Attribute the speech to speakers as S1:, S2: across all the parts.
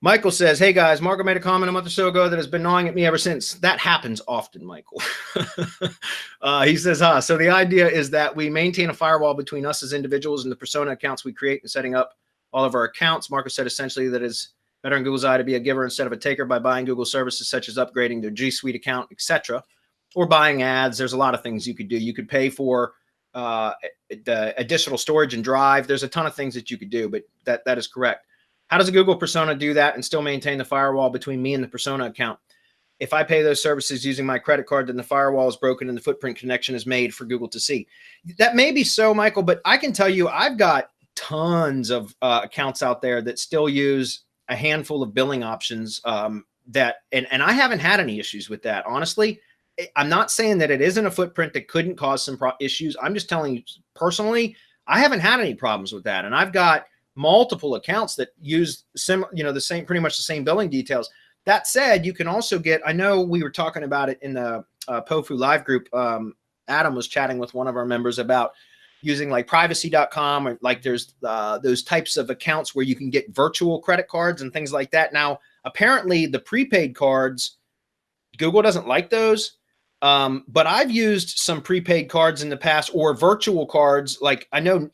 S1: Michael says, hey guys, Marco made a comment a month or so ago that has been gnawing at me ever since. That happens often, Michael. He says, so the idea is that we maintain a firewall between us as individuals and the persona accounts we create in setting up all of our accounts. Marco said essentially that it's better in Google's eye to be a giver instead of a taker by buying Google services such as upgrading their G Suite account, etc., or buying ads. There's a lot of things you could do. You could pay for the additional storage and drive. There's a ton of things that you could do, but that is correct. How does a Google persona do that and still maintain the firewall between me and the persona account? If I pay those services using my credit card, then the firewall is broken and the footprint connection is made for Google to see. That may be so, Michael, but I can tell you I've got tons of accounts out there that still use a handful of billing options and I haven't had any issues with that. Honestly, I'm not saying that it isn't a footprint that couldn't cause some issues. I'm just telling you personally, I haven't had any problems with that. And I've got multiple accounts that use pretty much the same billing details. That said, you can also get, I know we were talking about it in the POFU live group. Adam was chatting with one of our members about using like privacy.com, or like there's those types of accounts where you can get virtual credit cards and things like that. Now, apparently the prepaid cards, Google doesn't like those. But I've used some prepaid cards in the past, or virtual cards. Like I know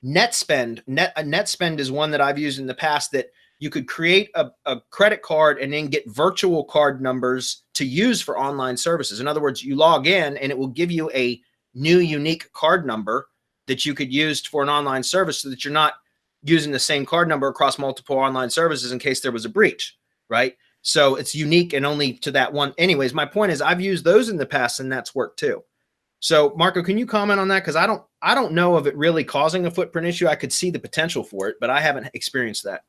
S1: NetSpend is one that I've used in the past, that you could create a credit card and then get virtual card numbers to use for online services. In other words, you log in and it will give you a new unique card number that you could use for an online service, so that you're not using the same card number across multiple online services in case there was a breach, right? So it's unique and only to that one. Anyways, my point is I've used those in the past and that's worked too. So Marco, can you comment on that? Because I don't know of it really causing a footprint issue. I could see the potential for it, but I haven't experienced that.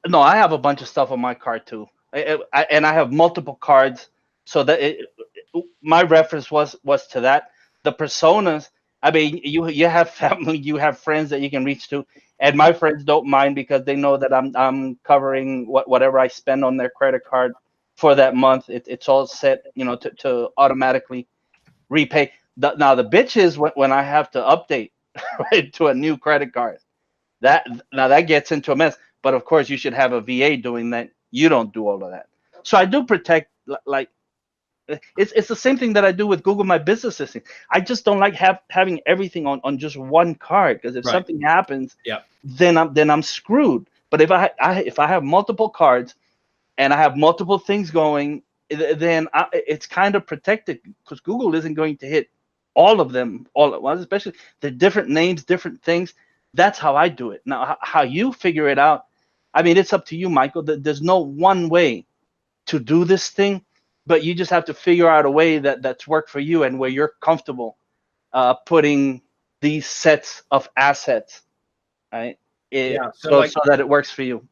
S2: No, I have a bunch of stuff on my card too, and I have multiple cards, so that my reference was to that. The personas, I mean, you have family, you have friends that you can reach to, and my friends don't mind because they know that I'm covering whatever I spend on their credit card for that month. It's all set, to automatically repay. Now the bitch is when I have to update right to a new credit card. That gets into a mess. But of course, you should have a VA doing that. You don't do all of that. So I do protect, like, it's the same thing that I do with Google My Business Assistant. I just don't like having everything on just one card, because if something happens, then I'm screwed. But if I have multiple cards and I have multiple things going, then it's kind of protected, because Google isn't going to hit all of them all at once, especially the different names, different things. That's how I do it. Now, how you figure it out, I mean, it's up to you, Michael. There's no one way to do this thing, but you just have to figure out a way that's worked for you and where you're comfortable putting these sets of assets, right? So that it works for you.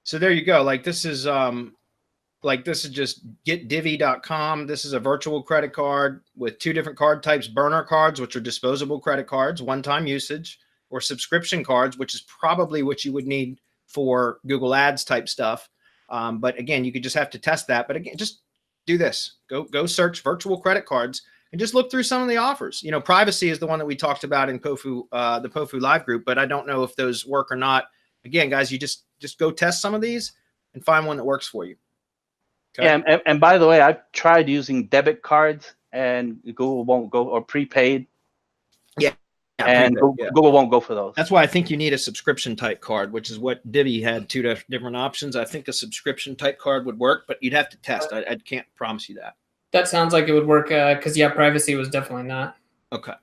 S1: So there you go. Like this is just getdivvy.com. This is a virtual credit card with two different card types: burner cards, which are disposable credit cards, one-time usage, or subscription cards, which is probably what you would need for Google Ads type stuff. But again, you could just have to test that. But again, just do this. Go search virtual credit cards and just look through some of the offers. Privacy is the one that we talked about in POFU, the POFU live group, but I don't know if those work or not. Again, guys, you just go test some of these and find one that works for you.
S2: Okay? Yeah, and by the way, I've tried using debit cards and Google won't go, or prepaid.
S1: Yeah.
S2: And Google won't go for those.
S1: That's why I think you need a subscription type card, which is what Divvy had, two different options. I think a subscription type card would work, but you'd have to test. I can't promise you that.
S3: That sounds like it would work because, privacy was definitely not.
S1: Okay.